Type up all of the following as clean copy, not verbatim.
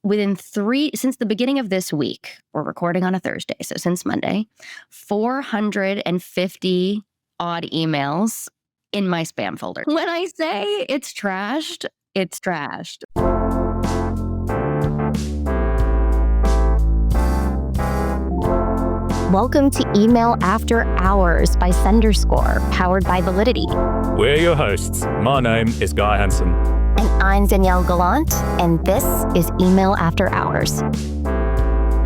since the beginning of this week, we're recording on a Thursday, so since Monday, 450 odd emails in my spam folder. When I say it's trashed, it's trashed. Welcome to Email After Hours by Senderscore, powered by Validity. We're your hosts. My name is Guy Hansen. And I'm Danielle Gallant, and this is Email After Hours.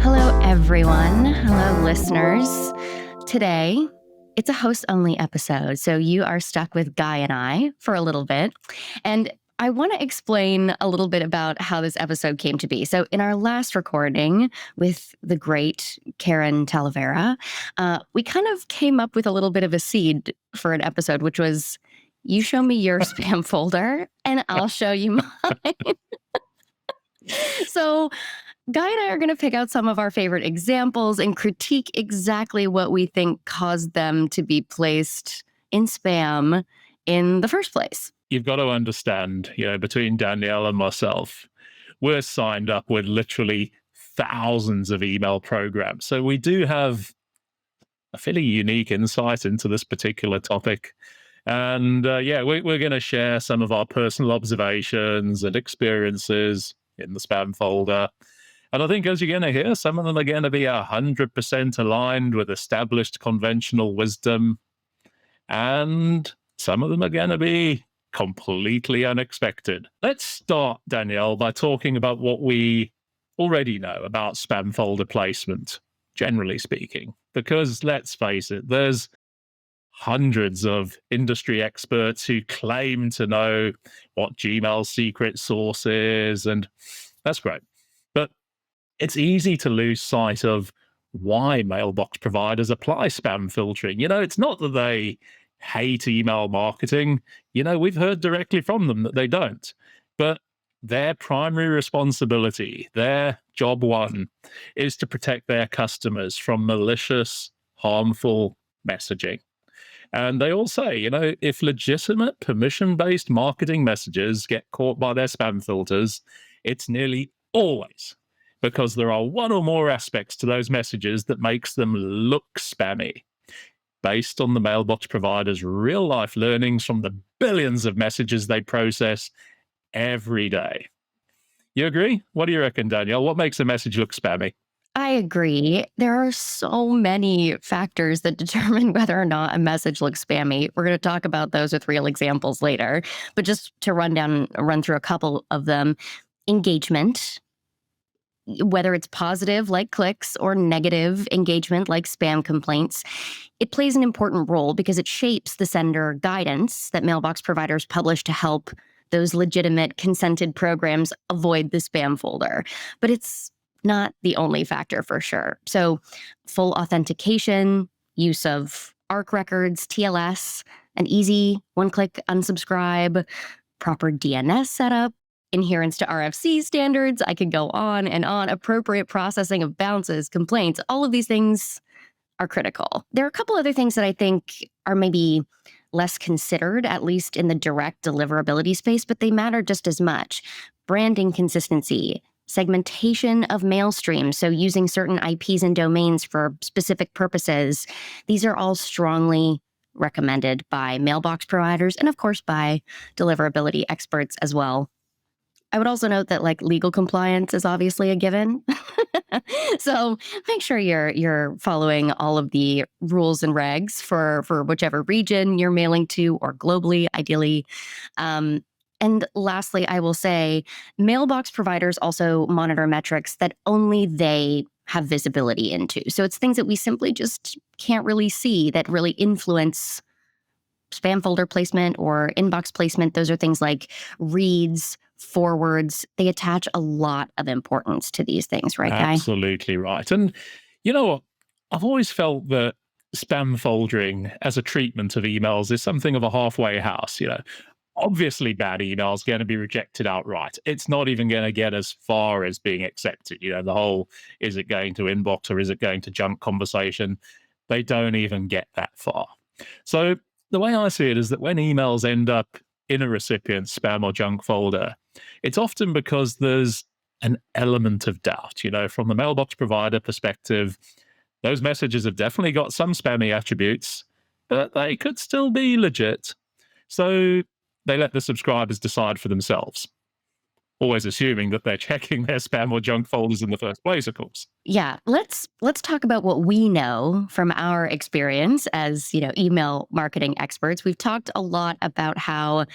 Hello, everyone. Hello, listeners. Today, it's a host-only episode, so you are stuck with Guy and I for a little bit. And I want to explain a little bit about how this episode came to be. So in our last recording with the great Karen Talavera, we kind of came up with a little bit of a seed for an episode, which was, you show me your spam folder and I'll show you mine. So Guy and I are going to pick out some of our favorite examples and critique exactly what we think caused them to be placed in spam in the first place. You've got to understand, between Danielle and myself, we're signed up with literally thousands of email programs. So we do have a fairly unique insight into this particular topic. And we're going to share some of our personal observations and experiences in the spam folder. And I think, as you're going to hear, some of them are going to be 100% aligned with established conventional wisdom. And some of them are going to be completely unexpected. Let's start, Danielle, by talking about what we already know about spam folder placement, generally speaking. Because let's face it, there's hundreds of industry experts who claim to know what Gmail's secret sauce is, and that's great. But it's easy to lose sight of why mailbox providers apply spam filtering. It's not that they hate email marketing. We've heard directly from them that they don't. But their primary responsibility, their job one, is to protect their customers from malicious, harmful messaging. And they all say, if legitimate permission-based marketing messages get caught by their spam filters, it's nearly always because there are one or more aspects to those messages that makes them look spammy, based on the mailbox provider's real-life learnings from the billions of messages they process every day. You agree? What do you reckon, Danielle? What makes a message look spammy? I agree. There are so many factors that determine whether or not a message looks spammy. We're going to talk about those with real examples later. But just to run through a couple of them, engagement, whether it's positive like clicks or negative engagement like spam complaints, it plays an important role because it shapes the sender guidance that mailbox providers publish to help those legitimate consented programs avoid the spam folder. But it's not the only factor for sure. So full authentication, use of ARC records, TLS, an easy one-click unsubscribe, proper DNS setup, adherence to RFC standards, I could go on and on, appropriate processing of bounces, complaints, all of these things are critical. There are a couple other things that I think are maybe less considered, at least in the direct deliverability space, but they matter just as much. Branding consistency, segmentation of mail streams, so using certain IPs and domains for specific purposes. These are all strongly recommended by mailbox providers and, of course, by deliverability experts as well. I would also note that legal compliance is obviously a given. So make sure you're following all of the rules and regs for whichever region you're mailing to, or globally, ideally. And lastly, I will say mailbox providers also monitor metrics that only they have visibility into. So it's things that we simply just can't really see that really influence spam folder placement or inbox placement. Those are things like reads, forwards. They attach a lot of importance to these things, right, Guy? Absolutely right. And you know what? I've always felt that spam foldering as a treatment of emails is something of a halfway house. Obviously bad emails going to be rejected outright. It's not even going to get as far as being accepted. The whole, is it going to inbox or is it going to junk conversation? They don't even get that far. So the way I see it is that when emails end up in a recipient's spam or junk folder, it's often because there's an element of doubt. From the mailbox provider perspective, those messages have definitely got some spammy attributes, but they could still be legit. So they let the subscribers decide for themselves, always assuming that they're checking their spam or junk folders in the first place, of course. Yeah, let's talk about what we know from our experience as, email marketing experts. We've talked a lot about how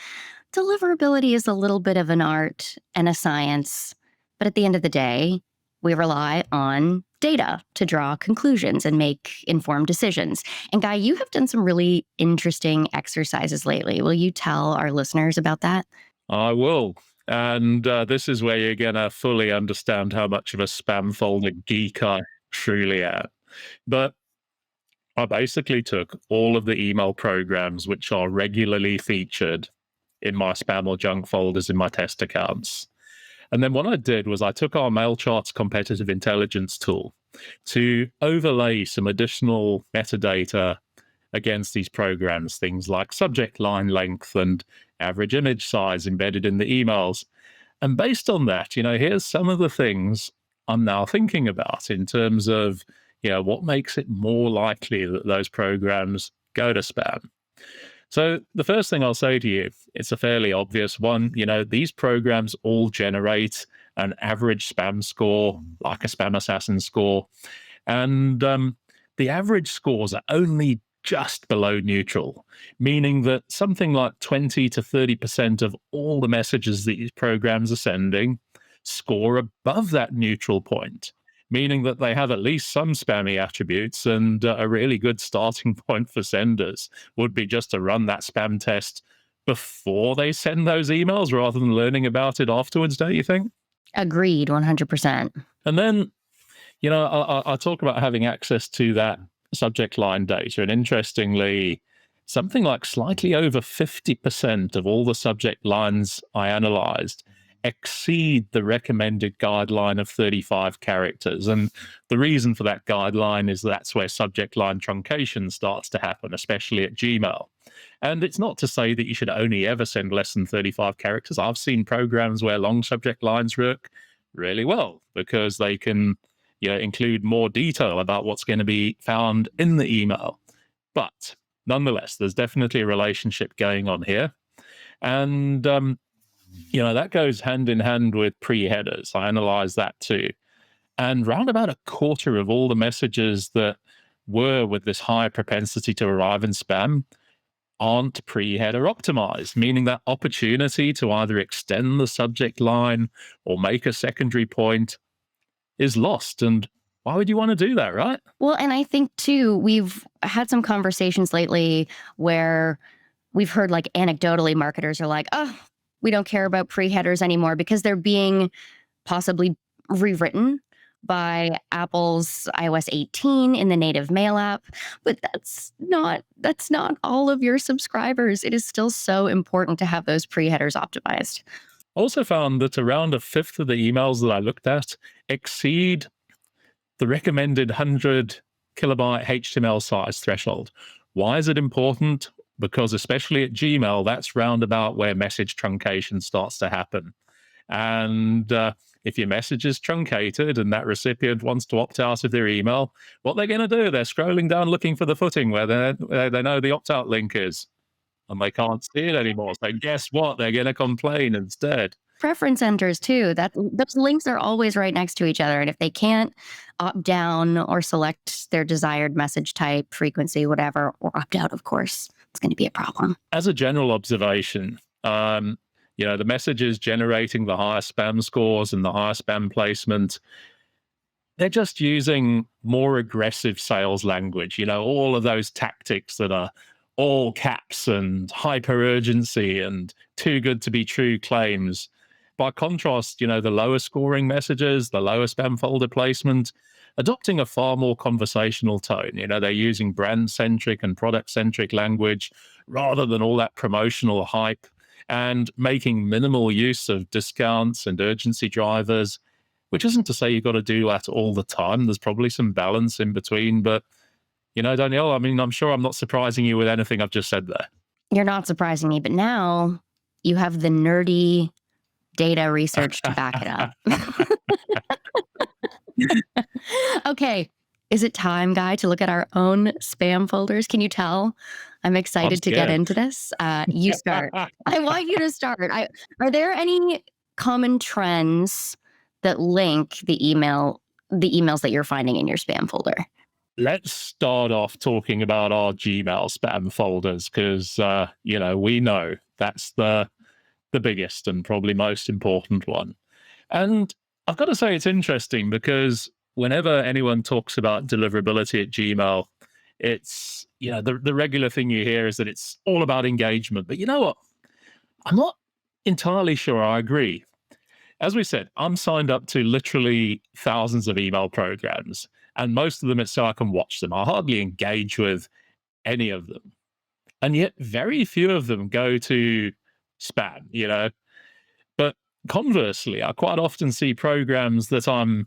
deliverability is a little bit of an art and a science, but at the end of the day, we rely on data to draw conclusions and make informed decisions. And Guy, you have done some really interesting exercises lately. Will you tell our listeners about that? I will. And this is where you're going to fully understand how much of a spam folder geek I truly am. But I basically took all of the email programs which are regularly featured in my spam or junk folders in my test accounts. And then what I did was I took our MailChart's competitive intelligence tool to overlay some additional metadata against these programs, things like subject line length and average image size embedded in the emails. And based on that, here's some of the things I'm now thinking about in terms of, what makes it more likely that those programs go to spam. So the first thing I'll say to you, it's a fairly obvious one. These programs all generate an average spam score, like a spam assassin score. And the average scores are only just below neutral, meaning that something like 20 to 30% of all the messages that these programs are sending score above that neutral point, meaning that they have at least some spammy attributes. And a really good starting point for senders would be just to run that spam test before they send those emails rather than learning about it afterwards, don't you think? Agreed, 100%. And then, I talk about having access to that subject line data. And interestingly, something like slightly over 50% of all the subject lines I analyzed exceed the recommended guideline of 35 characters. And the reason for that guideline is that's where subject line truncation starts to happen, especially at Gmail. And it's not to say that you should only ever send less than 35 characters. I've seen programs where long subject lines work really well because they can include more detail about what's going to be found in the email. But nonetheless, there's definitely a relationship going on here. And, that goes hand in hand with pre-headers. I analyze that too. And round about a quarter of all the messages that were with this high propensity to arrive in spam aren't pre-header optimized, meaning that opportunity to either extend the subject line or make a secondary point is lost. And why would you want to do that, right? Well, and I think too, we've had some conversations lately where we've heard anecdotally marketers are like, oh, we don't care about pre-headers anymore because they're being possibly rewritten by Apple's iOS 18 in the native mail app. But that's not all of your subscribers. It is still so important to have those pre-headers optimized. Also found that around a fifth of the emails that I looked at exceed the recommended 100 kilobyte HTML size threshold. Why is it important? Because especially at Gmail, that's roundabout where message truncation starts to happen. And if your message is truncated and that recipient wants to opt out of their email, what they're going to do, they're scrolling down looking for the footing where they know the opt-out link is. And they can't see it anymore. So guess what? They're going to complain instead. Preference enters too. Those links are always right next to each other. And if they can't opt down or select their desired message type, frequency, whatever, or opt out, of course, it's going to be a problem. As a general observation, the messages generating the higher spam scores and the higher spam placement, they're just using more aggressive sales language, all of those tactics that are all caps and hyper urgency and too good to be true claims. By contrast, the lower scoring messages, the lower spam folder placement, adopting a far more conversational tone. They're using brand-centric and product-centric language rather than all that promotional hype, and making minimal use of discounts and urgency drivers, which isn't to say you've got to do that all the time. There's probably some balance in between, but Danielle, I'm sure I'm not surprising you with anything I've just said there. You're not surprising me, but now you have the nerdy data research to back it up. Okay. Is it time, Guy, to look at our own spam folders? Can you tell? I'm I'm excited to get scared. into this. You start. I want you to start. Are there any common trends that link the emails that you're finding in your spam folder? Let's start off talking about our Gmail spam folders because, we know that's the biggest and probably most important one. And I've got to say, it's interesting because whenever anyone talks about deliverability at Gmail, it's, the regular thing you hear is that it's all about engagement. But you know what? I'm not entirely sure I agree. As we said, I'm signed up to literally thousands of email programs, and most of them it's so I can watch them. I hardly engage with any of them. And yet, very few of them go to spam. But conversely, I quite often see programs that I'm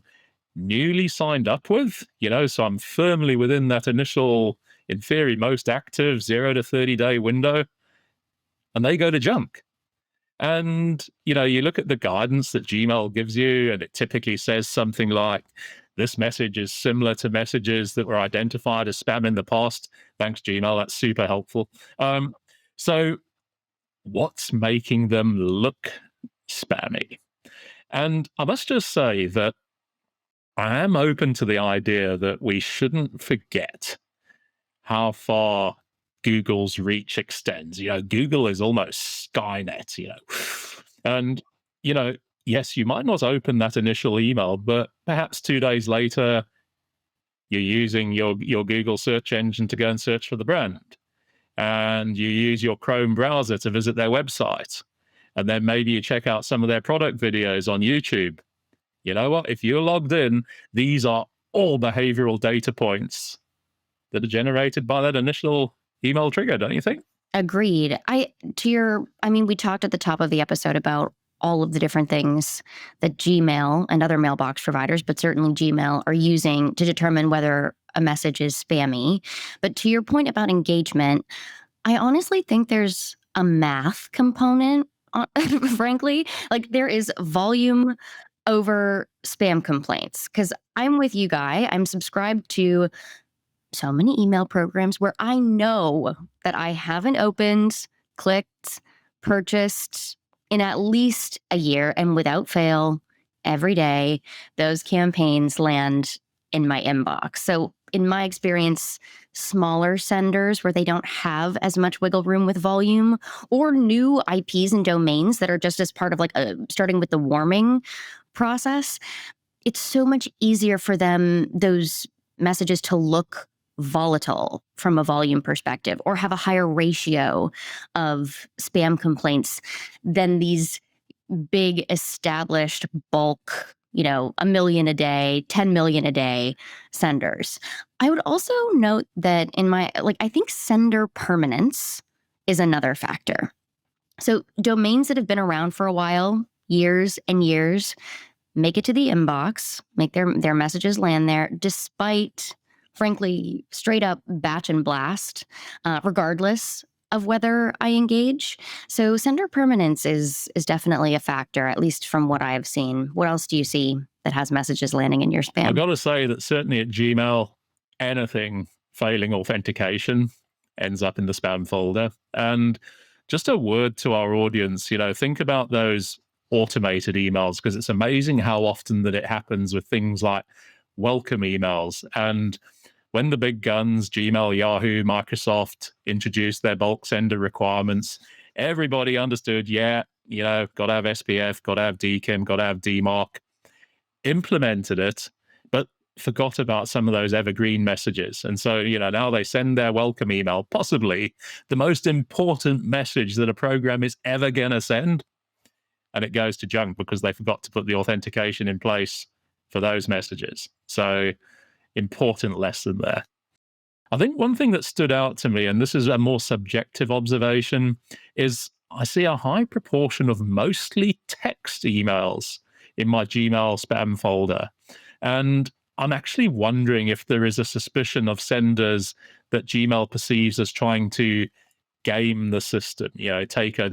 newly signed up with, so I'm firmly within that initial, in theory, most active 0 to 30-day window, and they go to junk. And, you look at the guidance that Gmail gives you, and it typically says something like, this message is similar to messages that were identified as spam in the past. Thanks, Gmail. That's super helpful. So what's making them look spammy? And I must just say that I am open to the idea that we shouldn't forget how far Google's reach extends. Google is almost Skynet, And, yes, you might not open that initial email, but perhaps 2 days later, you're using your Google search engine to go and search for the brand. And you use your Chrome browser to visit their website. And then maybe you check out some of their product videos on YouTube. You know what? If you're logged in, these are all behavioral data points that are generated by that initial email trigger, don't you think? Agreed. We talked at the top of the episode about all of the different things that Gmail and other mailbox providers, but certainly Gmail, are using to determine whether a message is spammy. But to your point about engagement, I honestly think there's a math component, frankly. Like, there is volume over spam complaints. Because I'm with you, Guy. I'm subscribed to so many email programs where I know that I haven't opened, clicked, purchased in at least a year, and without fail, every day, those campaigns land in my inbox. So in my experience, smaller senders where they don't have as much wiggle room with volume, or new IPs and domains that are just as part of starting with the warming process, it's so much easier for them, those messages, to look volatile from a volume perspective or have a higher ratio of spam complaints than these big established bulk, 1 million a day, 10 million a day senders. I would also note that I think sender permanence is another factor. So domains that have been around for a while, years and years, make it to the inbox, make their messages land there, despite, frankly, straight up batch and blast, regardless of whether I engage. So sender permanence is definitely a factor, at least from what I've seen. What else do you see that has messages landing in your spam? I've got to say that certainly at Gmail, anything failing authentication ends up in the spam folder. And just a word to our audience, think about those automated emails, because it's amazing how often that it happens with things like welcome emails. And when the big guns, Gmail, Yahoo, Microsoft, introduced their bulk sender requirements, everybody understood, got to have SPF, got to have DKIM, got to have DMARC, implemented it, but forgot about some of those evergreen messages. And so, now they send their welcome email, possibly the most important message that a program is ever going to send, and it goes to junk because they forgot to put the authentication in place for those messages. So, important lesson there. I think one thing that stood out to me, and this is a more subjective observation, is I see a high proportion of mostly text emails in my Gmail spam folder. And I'm actually wondering if there is a suspicion of senders that Gmail perceives as trying to game the system, take a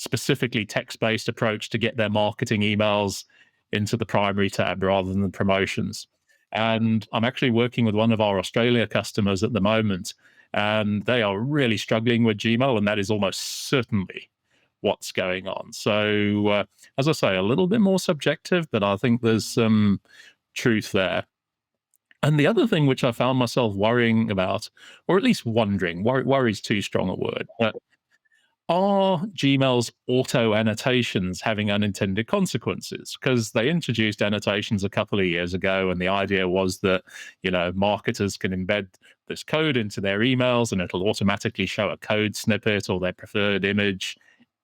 specifically text-based approach to get their marketing emails into the primary tab rather than the promotions. And I'm actually working with one of our Australia customers at the moment, and they are really struggling with Gmail, and that is almost certainly what's going on. So, as I say, a little bit more subjective, but I think there's some truth there. And the other thing which I found myself worrying about, or at least wondering, worry is too strong a word, but are Gmail's auto annotations having unintended consequences? Because they introduced annotations a couple of years ago, and the idea was that, marketers can embed this code into their emails and it'll automatically show a code snippet or their preferred image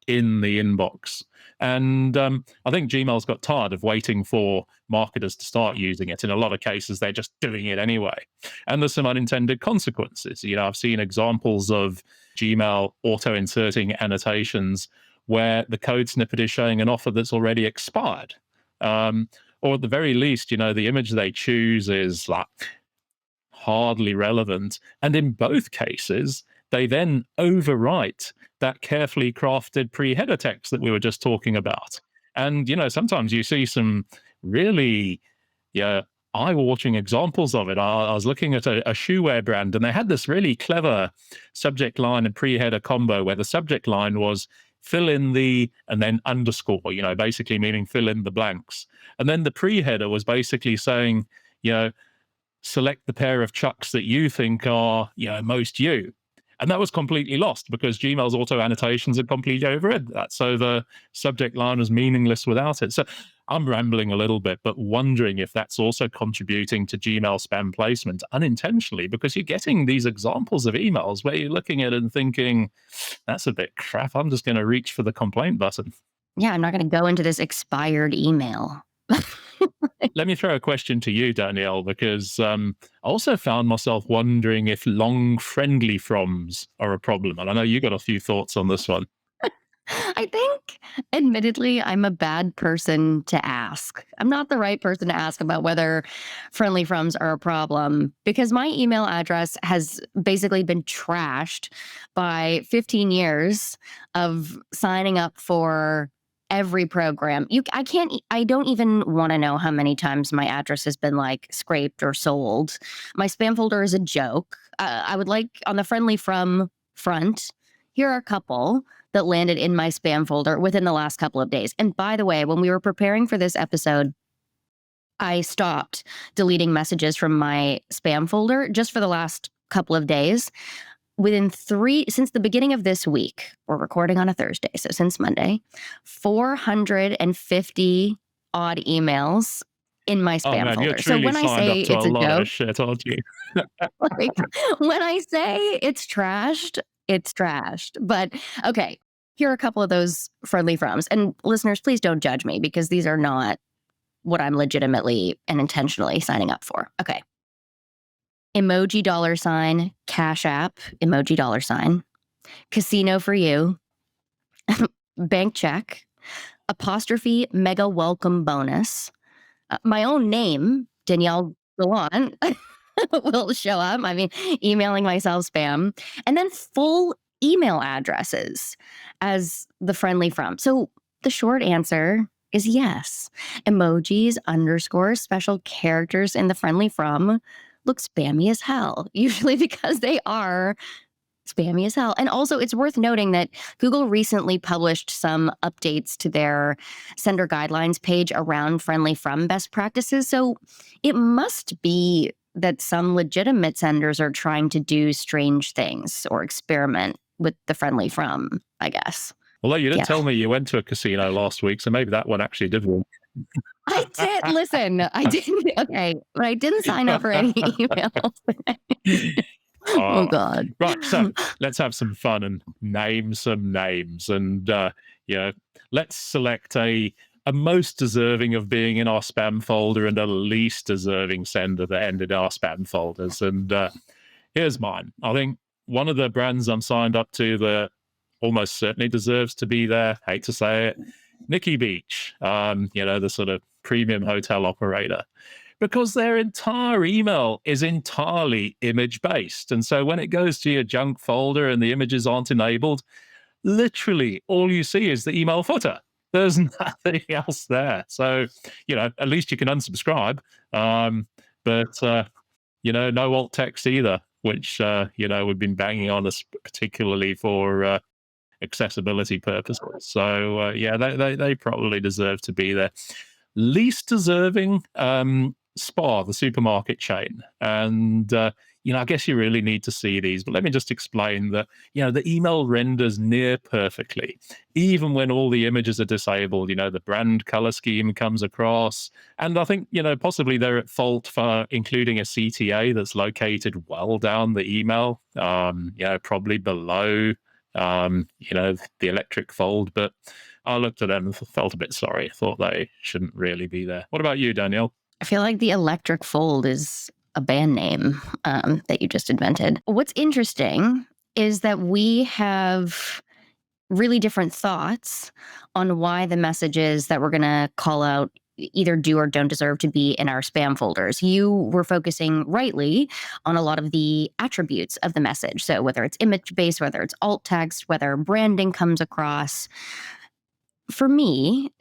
in the inbox. And I think Gmail's got tired of waiting for marketers to start using it. In a lot of cases, they're just doing it anyway. And there's some unintended consequences. I've seen examples of Gmail auto-inserting annotations where the code snippet is showing an offer that's already expired. Or at the very least, the image they choose is like hardly relevant. And in both cases, they then overwrite that carefully crafted pre-header text that we were just talking about. And, sometimes you see some really eye-watering examples of it. I was looking at a shoewear brand, and they had this really clever subject line and pre-header combo where the subject line was fill in the, and then underscore, basically meaning fill in the blanks. And then the pre-header was basically saying, select the pair of chucks that you think are, most you. And that was completely lost because Gmail's auto annotations had completely overrid that. So the subject line was meaningless without it. So I'm rambling a little bit, but wondering if that's also contributing to Gmail spam placement unintentionally, because you're getting these examples of emails where you're looking at it and thinking, that's a bit crap. I'm just going to reach for the complaint button. Yeah, I'm not going to go into this expired email. Let me throw a question to you, Danielle, because I also found myself wondering if long friendly froms are a problem. And I know you got a few thoughts on this one. I think, admittedly, I'm a bad person to ask. I'm not the right person to ask about whether friendly froms are a problem because my email address has basically been trashed by 15 years of signing up for every program. I don't even want to know how many times my address has been like scraped or sold. My spam folder is a joke. I would like on the friendly from front, here are a couple that landed in my spam folder within the last couple of days. And by the way, when we were preparing for this episode, I stopped deleting messages from my spam folder just for the last couple of days. Since the beginning of this week, we're recording on a Thursday, so since Monday, 450 odd emails in my spam folder. You're So truly when I signed say up to it's a a lot joke, of shit, aren't you? like, when I say it's trashed, it's trashed. But okay, here are a couple of those friendly froms. And listeners, please don't judge me because these are not what I'm legitimately and intentionally signing up for. Okay. Emoji $, Cash App, emoji $, casino for you, bank check, apostrophe mega welcome bonus, my own name, Danielle Gallant, will show up. I mean, emailing myself spam, and then full email addresses as the friendly from. So the short answer is yes. Emojis, underscores, special characters in the friendly from look spammy as hell, usually because they are spammy as hell. And also, it's worth noting that Google recently published some updates to their sender guidelines page around friendly from best practices. So it must be that some legitimate senders are trying to do strange things or experiment with the friendly from, I guess. Although you didn't tell me you went to a casino last week, so maybe that one actually did work. I did. Listen, I didn't. Okay, but I didn't sign up for any emails. Oh God! Right, so let's have some fun and name some names, and let's select a most deserving of being in our spam folder and a least deserving sender that ended our spam folders. And here's mine. I think one of the brands I'm signed up to that almost certainly deserves to be there. Hate to say it, Nikki Beach. The sort of premium hotel operator, because their entire email is entirely image based. And so when it goes to your junk folder and the images aren't enabled, literally all you see is the email footer. There's nothing else there. So, at least you can unsubscribe. But no alt text either, which, we've been banging on this particularly for accessibility purposes. So, yeah, they probably deserve to be there. Least deserving, Spar, the supermarket chain. And, I guess you really need to see these, but let me just explain that, the email renders near perfectly, even when all the images are disabled. The brand color scheme comes across. And I think, possibly they're at fault for including a CTA that's located well down the email, probably below, the electric fold. But I looked at them and felt a bit sorry. I thought they shouldn't really be there. What about you, Danielle? I feel like the electric fold is a band name that you just invented. What's interesting is that we have really different thoughts on why the messages that we're going to call out either do or don't deserve to be in our spam folders. You were focusing rightly on a lot of the attributes of the message. So whether it's image-based, whether it's alt text, whether branding comes across. For me,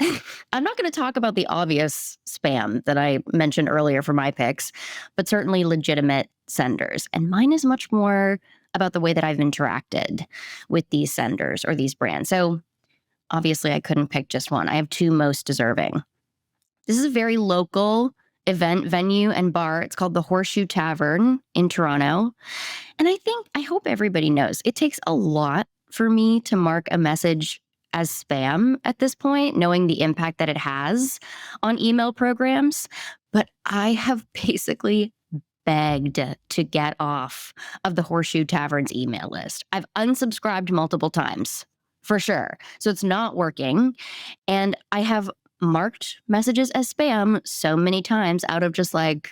I'm not going to talk about the obvious spam that I mentioned earlier for my picks, but certainly legitimate senders. And mine is much more about the way that I've interacted with these senders or these brands. So obviously, I couldn't pick just one. I have two most deserving. This is a very local event venue and bar. It's called the Horseshoe Tavern in Toronto. And I hope everybody knows it takes a lot for me to mark a message as spam at this point, knowing the impact that it has on email programs. But I have basically begged to get off of the Horseshoe Tavern's email list. I've unsubscribed multiple times, for sure. So it's not working. And I have marked messages as spam so many times out of just like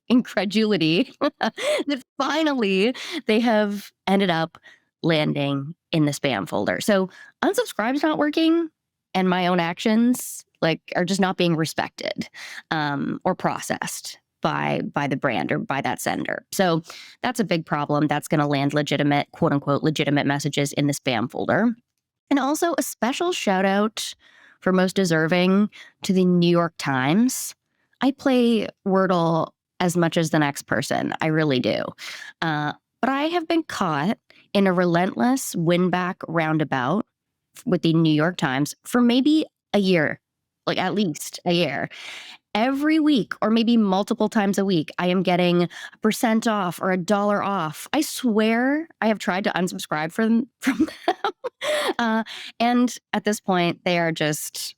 incredulity that finally they have ended up landing in the spam folder. So unsubscribe's not working, and my own actions are just not being respected or processed by the brand or by that sender. So that's a big problem. That's going to land legitimate, quote unquote, legitimate messages in the spam folder. And also a special shout out for most deserving to the New York Times. I play Wordle as much as the next person. I really do. But I have been caught in a relentless win-back roundabout with the New York Times for maybe a year, at least a year. Every week, or maybe multiple times a week, I am getting a % off or $1 off. I swear I have tried to unsubscribe from them. And at this point, they are just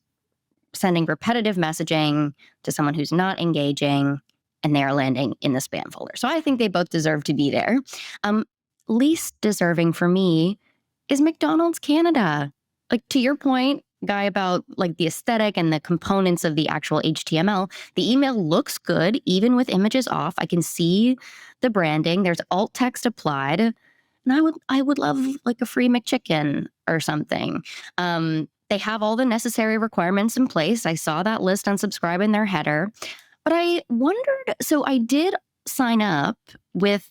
sending repetitive messaging to someone who's not engaging, and they are landing in the spam folder. So I think they both deserve to be there. Least deserving for me is McDonald's Canada. To your point, Guy, about the aesthetic and the components of the actual HTML, the email looks good even with images off. I can see the branding. There's alt text applied. And I would love a free McChicken or something. They have all the necessary requirements in place. I saw that list on subscribe in their header. But I wondered, so I did sign up with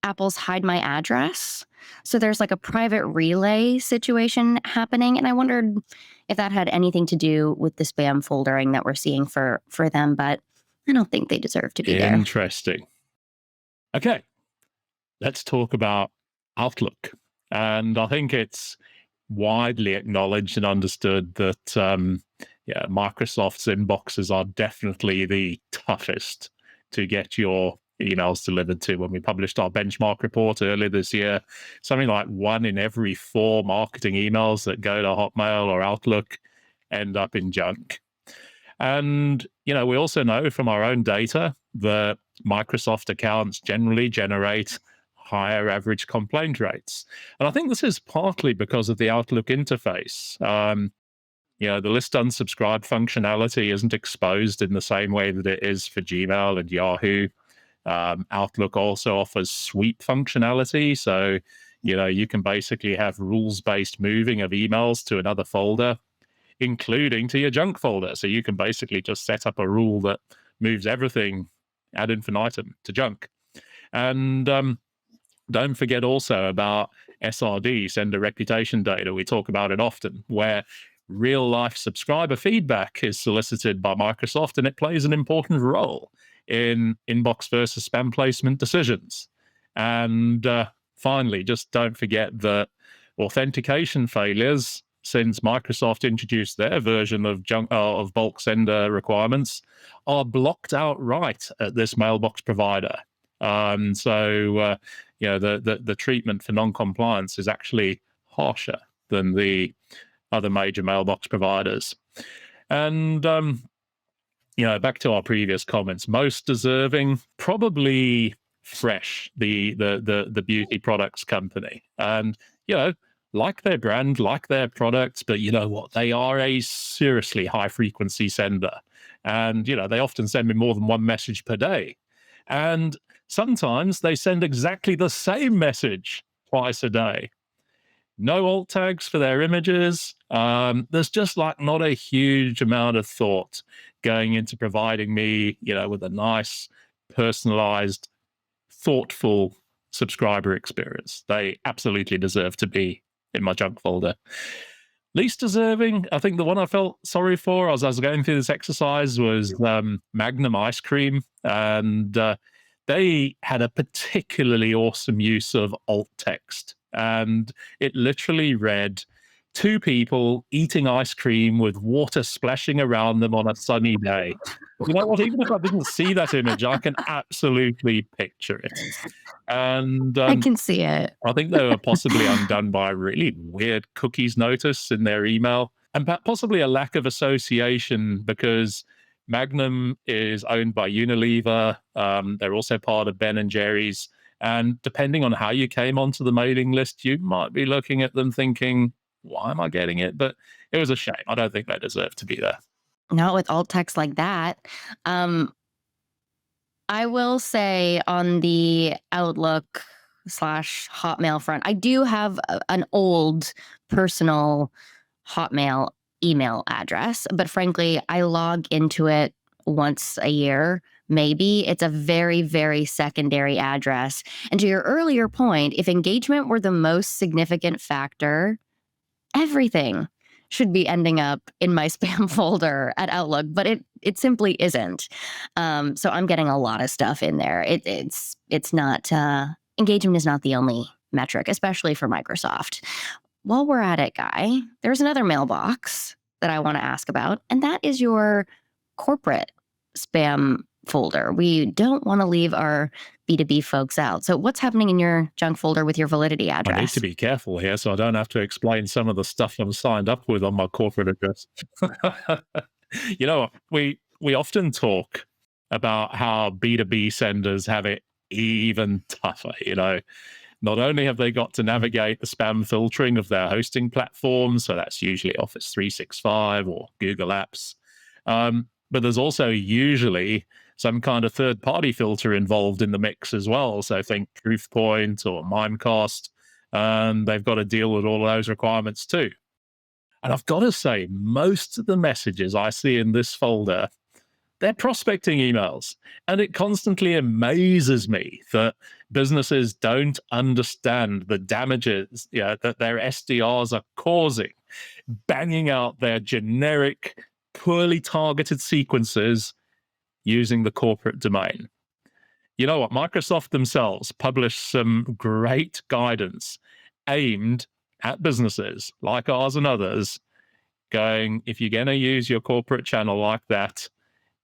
Apple's Hide My Address. So there's a private relay situation happening. And I wondered if that had anything to do with the spam foldering that we're seeing for them. But I don't think they deserve to be there. Interesting. Okay. Let's talk about Outlook. And I think it's widely acknowledged and understood that Microsoft's inboxes are definitely the toughest to get your emails delivered to. When we published our benchmark report earlier this year, something like 1 in every 4 marketing emails that go to Hotmail or Outlook end up in junk. And, we also know from our own data that Microsoft accounts generally generate higher average complaint rates. And I think this is partly because of the Outlook interface. The list unsubscribe functionality isn't exposed in the same way that it is for Gmail and Yahoo. Outlook also offers sweep functionality. So, you can basically have rules-based moving of emails to another folder, including to your junk folder. So you can basically just set up a rule that moves everything ad infinitum to junk. And don't forget also about SRD, sender reputation data. We talk about it often, where real life subscriber feedback is solicited by Microsoft, and it plays an important role in inbox versus spam placement decisions. And finally, just don't forget that authentication failures, since Microsoft introduced their version of bulk sender requirements, are blocked outright at this mailbox provider. So the treatment for non-compliance is actually harsher than the other major mailbox providers. And back to our previous comments, most deserving, probably Fresh, the beauty products company. And like their brand, like their products, but you know what? They are a seriously high frequency sender. And, they often send me more than one message per day. And sometimes they send exactly the same message twice a day. No alt tags for their images. There's just like not a huge amount of thought going into providing me, with a nice, personalized, thoughtful subscriber experience. They absolutely deserve to be in my junk folder. Least deserving, I think the one I felt sorry for as I was going through this exercise was Magnum Ice Cream. And they had a particularly awesome use of alt text. And it literally read, two people eating ice cream with water splashing around them on a sunny day. You know what? Even if I didn't see that image, I can absolutely picture it. And I can see it. I think they were possibly undone by a really weird cookies notice in their email, and possibly a lack of association, because Magnum is owned by Unilever. They're also part of Ben and Jerry's. And depending on how you came onto the mailing list, you might be looking at them thinking, why am I getting it? But it was a shame. I don't think they deserve to be there. Not with alt text like that. I will say on the Outlook / Hotmail front, I do have an old personal Hotmail email address, but frankly, I log into it once a year. Maybe it's a very, very secondary address. And to your earlier point, if engagement were the most significant factor, everything should be ending up in my spam folder at Outlook, but it simply isn't. So I'm getting a lot of stuff in there. It's not engagement is not the only metric, especially for Microsoft. While we're at it, Guy, there's another mailbox that I want to ask about, and that is your corporate spam folder. We don't want to leave our B2B folks out. So what's happening in your junk folder with your Validity address? I need to be careful here so I don't have to explain some of the stuff I'm signed up with on my corporate address. We often talk about how B2B senders have it even tougher. Not only have they got to navigate the spam filtering of their hosting platforms, so that's usually Office 365 or Google Apps, but there's also usually some kind of third-party filter involved in the mix as well. So think Truthpoint or Mimecast, and they've got to deal with all of those requirements too. And I've got to say, most of the messages I see in this folder, they're prospecting emails. And it constantly amazes me that businesses don't understand the damages that their SDRs are causing, banging out their generic, poorly targeted sequences using the corporate domain. You know what? Microsoft themselves published some great guidance aimed at businesses like ours and others, going, if you're going to use your corporate channel like that,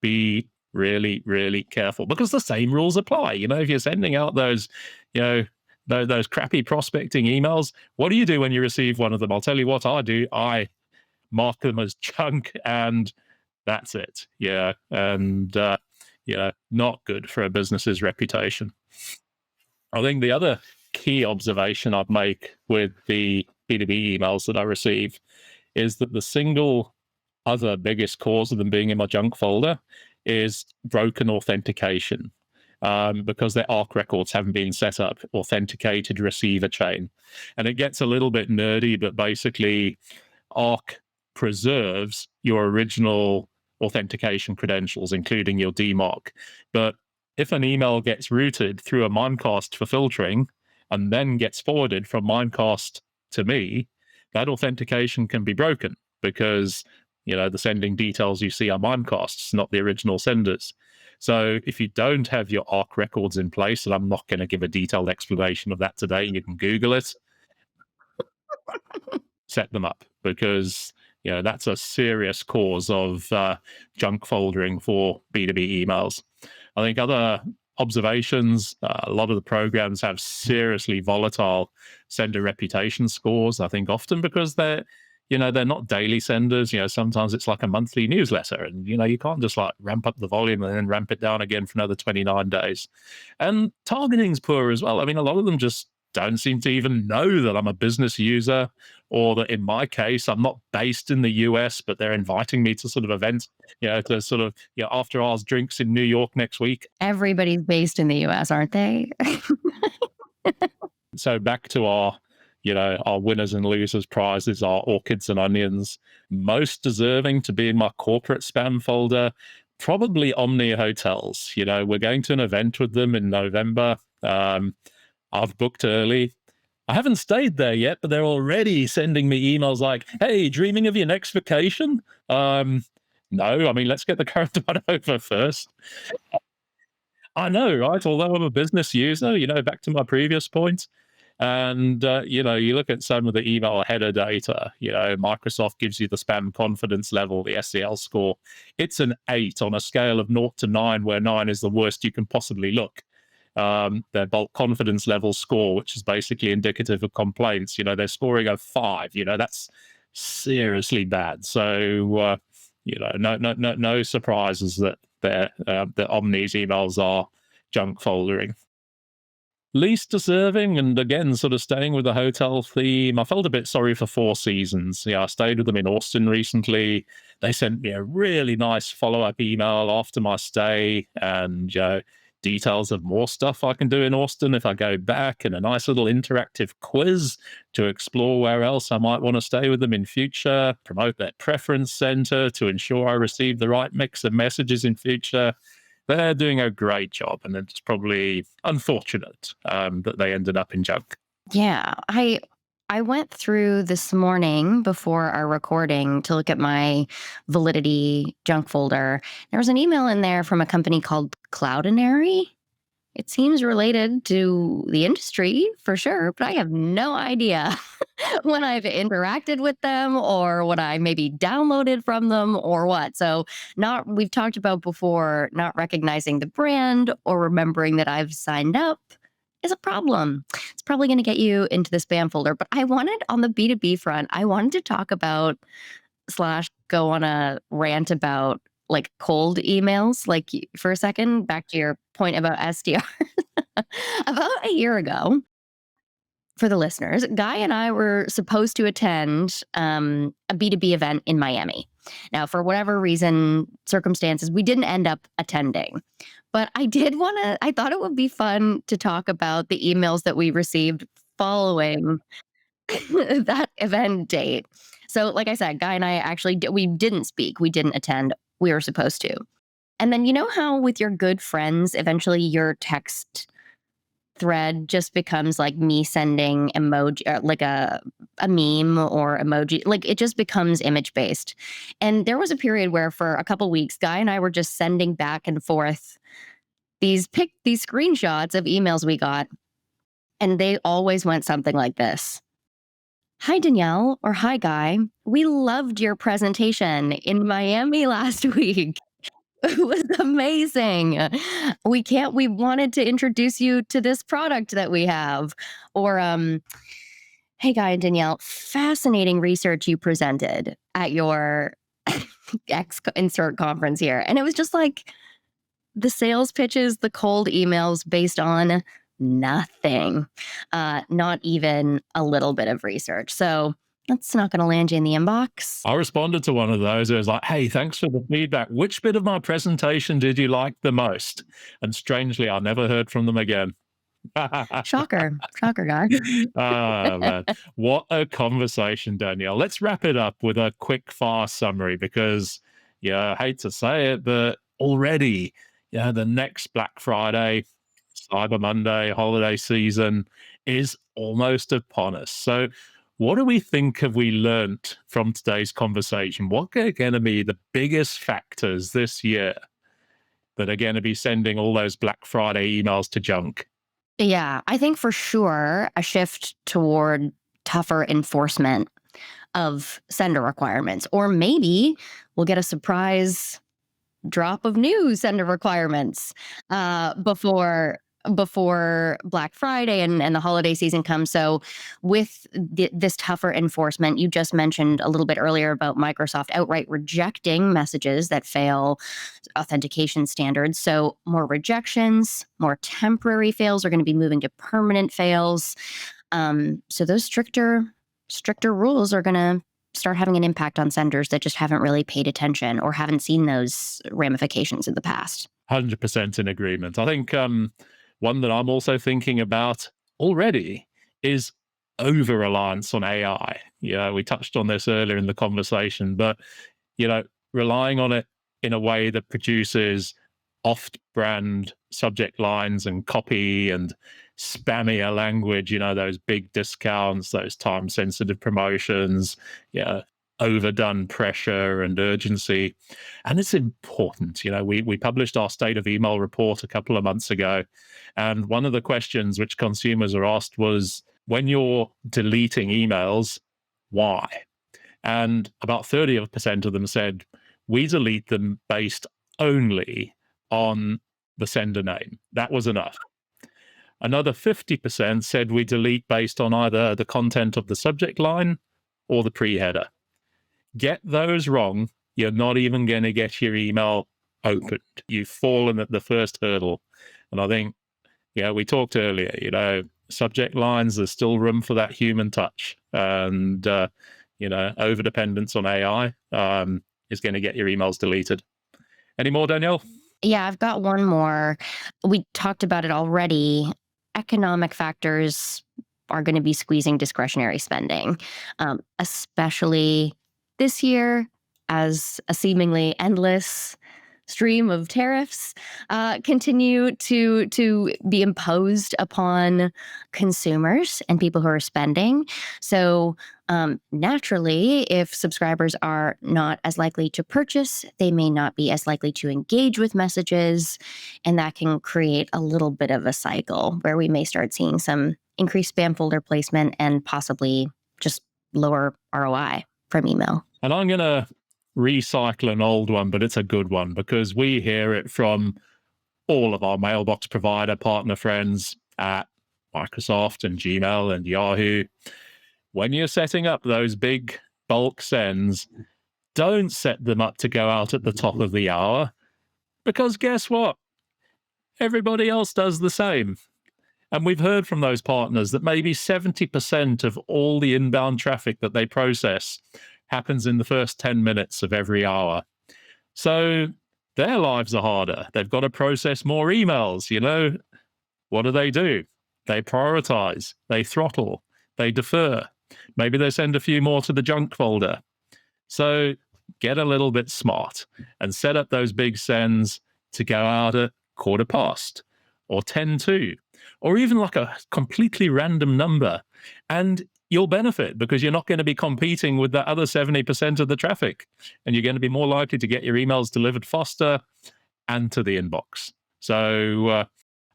be really, really careful, because the same rules apply. If you're sending out those, those crappy prospecting emails, what do you do when you receive one of them? I'll tell you what I do. I mark them as junk, and that's it. Yeah. And, not good for a business's reputation. I think the other key observation I'd make with the B2B emails that I receive is that the single other biggest cause of them being in my junk folder is broken authentication, because their ARC records haven't been set up, authenticated receiver chain. And it gets a little bit nerdy, but basically ARC preserves your original authentication credentials, including your DMARC. But if an email gets routed through a Mimecast for filtering, and then gets forwarded from Mimecast to me, that authentication can be broken because, the sending details you see are Mimecasts, not the original senders. So if you don't have your ARC records in place, and I'm not going to give a detailed explanation of that today, you can Google it, set them up, because that's a serious cause of junk foldering for B2B emails. I think other observations, a lot of the programs have seriously volatile sender reputation scores. I think often because they're not daily senders. Sometimes it's like a monthly newsletter, and you can't just like ramp up the volume and then ramp it down again for another 29 days. And targeting's poor as well. I mean, a lot of them just don't seem to even know that I'm a business user, or that in my case, I'm not based in the US, but they're inviting me to sort of events, to sort of, after hours drinks in New York next week. Everybody's based in the US, aren't they? So back to our winners and losers prizes, our orchids and onions. Most deserving to be in my corporate spam folder, probably Omnia Hotels. We're going to an event with them in November. I've booked early. I haven't stayed there yet, but they're already sending me emails like, hey, dreaming of your next vacation? No, I mean, let's get the current one over first. I know, right? Although I'm a business user, back to my previous point. And, you look at some of the email header data, Microsoft gives you the spam confidence level, the SCL score. It's an 8 on a scale of 0 to 9, where 9 is the worst you can possibly look. Their bulk confidence level score, which is basically indicative of complaints, they're scoring a 5. That's seriously bad. So, no surprises that that Omni's emails are junk foldering. Least deserving, and again, sort of staying with the hotel theme, I felt a bit sorry for Four Seasons. I stayed with them in Austin recently. They sent me a really nice follow-up email after my stay, and details of more stuff I can do in Austin if I go back, and a nice little interactive quiz to explore where else I might want to stay with them in future, promote their preference center to ensure I receive the right mix of messages in future. They're doing a great job, and it's probably unfortunate that they ended up in junk. Yeah, I went through this morning before our recording to look at my Validity junk folder. There was an email in there from a company called Cloudinary. It seems related to the industry for sure, but I have no idea when I've interacted with them or what I maybe downloaded from them or what. So, we've talked about before, not recognizing the brand or remembering that I've signed up is a problem. It's probably going to get you into the spam folder. But I wanted, on the B2B front, I wanted to talk about slash go on a rant about like cold emails, like for a second, back to your point about SDR. About a year ago, for the listeners, Guy and I were supposed to attend a B2B event in Miami. Now, for whatever reason, circumstances, we didn't end up attending. But I thought it would be fun to talk about the emails that we received following that event date. So, like I said, Guy and I actually, we didn't speak. We didn't attend. We were supposed to. And then, how with your good friends, eventually your text thread just becomes like me sending emoji, like a meme or emoji, like it just becomes image based. And there was a period where for a couple weeks, Guy and I were just sending back and forth these screenshots of emails we got, and they always went something like this. Hi, Danielle, or hi, Guy. We loved your presentation in Miami last week. It was amazing. We wanted to introduce you to this product that we have. Or, hey, Guy and Danielle, fascinating research you presented at your X insert conference here. And it was just like the sales pitches, the cold emails based on nothing, not even a little bit of research. So that's not going to land you in the inbox. I responded to one of those. It was like, hey, thanks for the feedback. Which bit of my presentation did you like the most? And strangely, I never heard from them again. Shocker, Guy. Oh, man. What a conversation, Danielle. Let's wrap it up with a quick, fast summary because, I hate to say it, but already, the next Black Friday, Cyber Monday, holiday season, is almost upon us. So, what do we think have we learnt from today's conversation? What are going to be the biggest factors this year that are going to be sending all those Black Friday emails to junk? Yeah, I think for sure a shift toward tougher enforcement of sender requirements, or maybe we'll get a surprise drop of new sender requirements before Black Friday and the holiday season comes. So with this tougher enforcement, you just mentioned a little bit earlier about Microsoft outright rejecting messages that fail authentication standards. So more rejections, more temporary fails are going to be moving to permanent fails. So those stricter rules are going to start having an impact on senders that just haven't really paid attention or haven't seen those ramifications in the past. 100% in agreement. I think one that I'm also thinking about already is over-reliance on AI. We touched on this earlier in the conversation, but, relying on it in a way that produces off-brand subject lines and copy and spammier language, those big discounts, those time-sensitive promotions, overdone pressure and urgency. And it's important. We published our state of email report a couple of months ago. And one of the questions which consumers are asked was, when you're deleting emails, why? And about 30% of them said, we delete them based only on the sender name. That was enough. Another 50% said we delete based on either the content of the subject line or the pre-header. Get those wrong, you're not even going to get your email opened. You've fallen at the first hurdle. And I think, we talked earlier, subject lines, there's still room for that human touch. And, over-dependence on AI is going to get your emails deleted. Any more, Danielle? Yeah, I've got one more. We talked about it already. Economic factors are going to be squeezing discretionary spending, especially this year as a seemingly endless stream of tariffs continue to be imposed upon consumers and people who are spending. So naturally, if subscribers are not as likely to purchase, they may not be as likely to engage with messages. And that can create a little bit of a cycle where we may start seeing some increased spam folder placement and possibly just lower ROI from email. And I'm going to recycle an old one, but it's a good one because we hear it from all of our mailbox provider partner friends at Microsoft and Gmail and Yahoo. When you're setting up those big bulk sends, don't set them up to go out at the top of the hour, because guess what? Everybody else does the same. And we've heard from those partners that maybe 70% of all the inbound traffic that they process happens in the first 10 minutes of every hour. So their lives are harder. They've got to process more emails. What do? They prioritize, they throttle, they defer. Maybe they send a few more to the junk folder. So get a little bit smart and set up those big sends to go out at 1:15 or 10:02, or even like a completely random number. And you'll benefit because you're not going to be competing with the other 70% of the traffic. And you're going to be more likely to get your emails delivered faster and to the inbox. So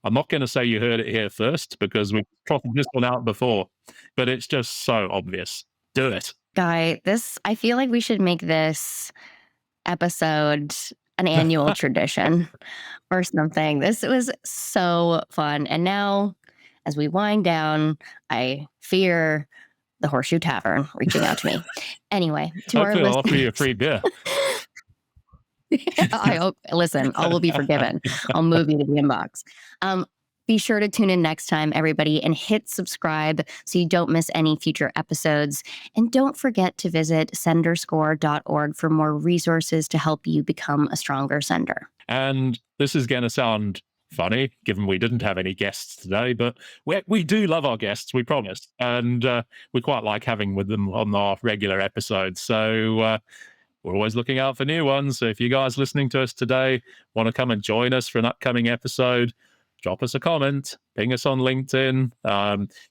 I'm not going to say you heard it here first because we've trotted this one out before, but it's just so obvious. Do it. Guy, I feel like we should make this episode an annual tradition or something. This was so fun. And now, as we wind down, I fear the Horseshoe Tavern reaching out to me. Anyway, to our Hopefully I'll offer you a listeners. free beer. I hope, listen, all will be forgiven. I'll move you to the inbox. Be sure to tune in next time, everybody, and hit subscribe so you don't miss any future episodes. And don't forget to visit senderscore.org for more resources to help you become a stronger sender. And this is going to sound funny, given we didn't have any guests today, but we do love our guests, we promise. And we quite like having with them on our regular episodes. So we're always looking out for new ones. So if you guys listening to us today want to come and join us for an upcoming episode, drop us a comment, ping us on LinkedIn.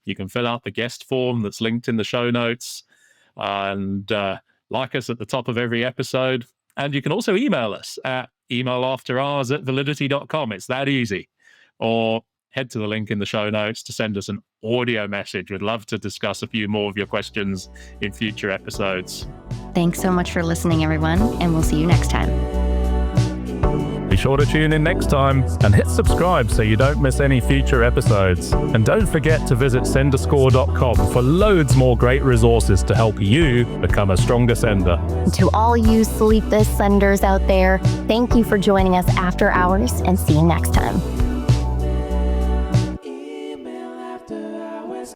You can fill out the guest form that's linked in the show notes, and like us at the top of every episode. And you can also email us at emailafterhours@validity.com. It's that easy. Or head to the link in the show notes to send us an audio message. We'd love to discuss a few more of your questions in future episodes. Thanks so much for listening, everyone, and we'll see you next time. Be sure to tune in next time and hit subscribe so you don't miss any future episodes. And don't forget to visit senderscore.com for loads more great resources to help you become a stronger sender. To all you sleepless senders out there, thank you for joining us after hours, and see you next time.